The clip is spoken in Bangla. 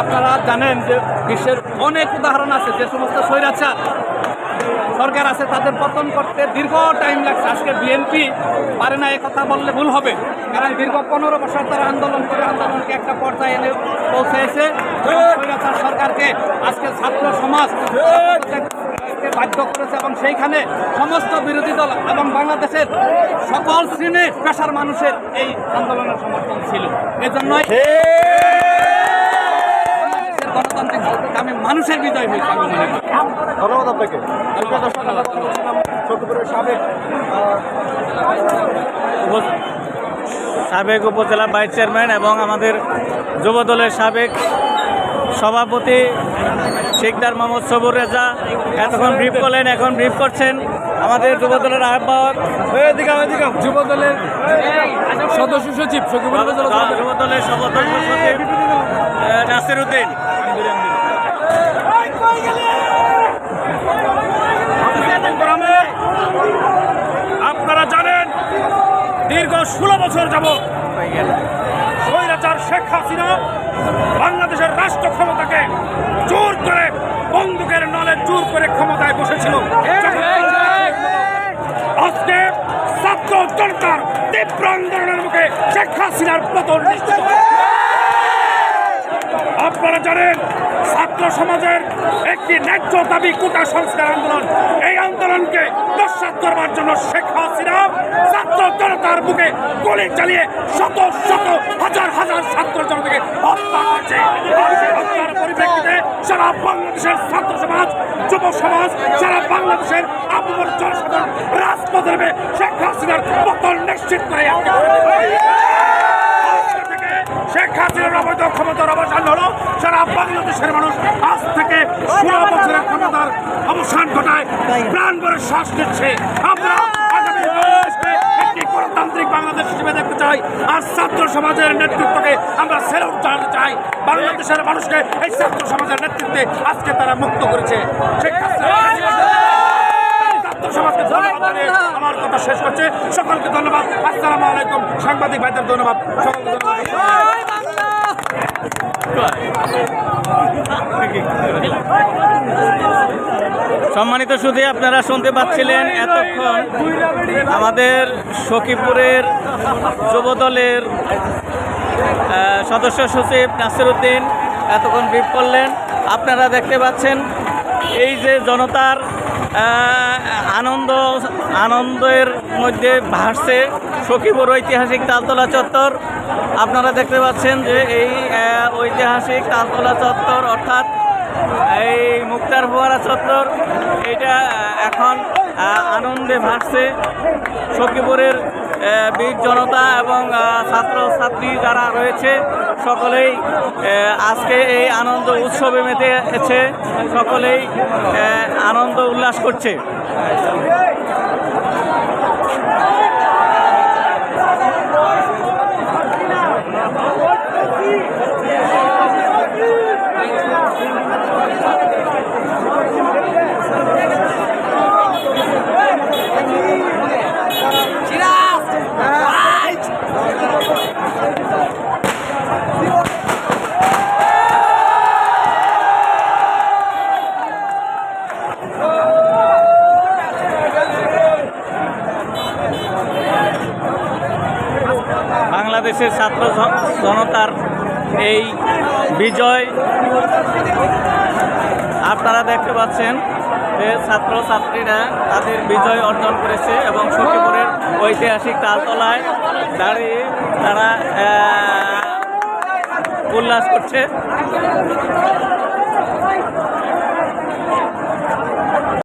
আপনারা জানেন যে বিশ্বের অনেক উদাহরণ আছে যে সমস্ত স্বৈরাচার সরকার আছে তাদের পতন করতে দীর্ঘ টাইম লাগছে। আজকে বিএনপি পারে না, কথা বললে ভুল হবে, কারণ দীর্ঘ 15 বছর তারা আন্দোলন করে আন্দোলনকে একটা পর্যায়ে এনে পৌঁছেছে। স্বৈরাচার সরকারকে আজকে ছাত্র সমাজ বাধ্য করেছে এবং সেইখানে সমস্ত বিরোধী দল এবং বাংলাদেশের সকল শ্রেণীর পেশার মানুষের এই আন্দোলনের সমর্থন ছিল। এজন্যই গণতান্ত্রিক আমি মানুষের বিজয় হয়েছে আমি মনে করি। ধন্যবাদ আপনাকে। সাবেক উপজেলা ভাইস চেয়ারম্যান এবং আমাদের যুবদলের সাবেক সভাপতি শেখদার মোহাম্মদ সবুর রেজা এতক্ষণ ব্রিফ করলেন, এখন ব্রিফ করছেন আমাদের যুবদলের আহ্বায়ক যুবদলের সদস্য সচিব যুবদলের সদস্য সচিব নাসির উদ্দিন। আপনারা জানেন দীর্ঘ 16 বছর যাবৎ স্বৈরাচার শেখ হাসিনা বাংলাদেশের রাষ্ট্র ক্ষমতাকে জোর করে বন্দুকের নলে জোর করে ক্ষমতায় বসেছিল। আজকে ছাত্র জনতার তীব্র আন্দোলনের মুখে শেখ হাসিনার পতন নিশ্চিত। আপনারা জানেন ছাত্র সমাজের একটি ন্যায্য দাবি কোটা সংস্কার আন্দোলন, এই আন্দোলনকে নস্যাৎ করবার জন্য শেখ হাসিনা ছাত্র জনতার বুকে গুলি চালিয়ে শত শত হাজার হাজার ছাত্র জনতাকে হত্যা করেছে। হত্যার পরিপ্রেক্ষিতে সারা বাংলাদেশের ছাত্র সমাজ, যুব সমাজ, সারা বাংলাদেশের আপামর জনসাধারণ রাজপথে নেমে শেখ হাসিনার পতন নিশ্চিত করে শেখ হাসিনার অবৈধ ক্ষমতার অবসান হলো। সারা বাংলাদেশের মানুষ আজ থেকে 16 বছরের ক্ষমতার অবসান ঘটায় প্রাণ ভরে শ্বাস নিচ্ছে। আমরা আগামী বাংলাদেশকে একটি গণতান্ত্রিক বাংলাদেশ হিসেবে দেখতে চাই, আর ছাত্র সমাজের নেতৃত্বকে আমরা স্যালুট জানাতে চাই। বাংলাদেশের মানুষকে এই ছাত্র সমাজের নেতৃত্বে আজকে তারা মুক্ত করেছে। শেখ হাসিনা সমাজকে ধন্যবাদ জানিয়ে আমার কথা শেষ করছে। সকলকে ধন্যবাদ। আসসালামু আলাইকুম। সাংবাদিক ভাইদের ধন্যবাদ। সকলকে ধন্যবাদ। সম্মানিত সুধী, আপনারা শুনতে পাচ্ছিলেন এতক্ষণ আমাদের সখীপুরের যুবদলের সদস্য সচিব নাসির উদ্দিন এতক্ষণ ব্রিফ করলেন। আপনারা দেখতে পাচ্ছেন এই যে জনতার আনন্দের মধ্যে ভাসছে সখীপুর ঐতিহাসিক তালতলা চত্বর। আপনারা দেখতে পাচ্ছেন যে এই ঐতিহাসিক তালতলা চত্বর অর্থাৎ এই মুক্তার ফোয়ারা চত্বর, এটা এখন আনন্দে ভাসছে। সখীপুরের বীর জনতা এবং ছাত্রছাত্রী যারা রয়েছে সকলেই আজকে এই আনন্দ উৎসবে মেতেছে, সকলেই আনন্দ উল্লাস করছে। বাংলাদেশের ছাত্র জনতার এই বিজয় আপনারা দেখতে পাচ্ছেন যে ছাত্রছাত্রীরা তাদের বিজয় অর্জন করেছে এবং সখীপুরের ঐতিহাসিক তালতলায় দাঁড়িয়ে তারা উল্লাস করছে।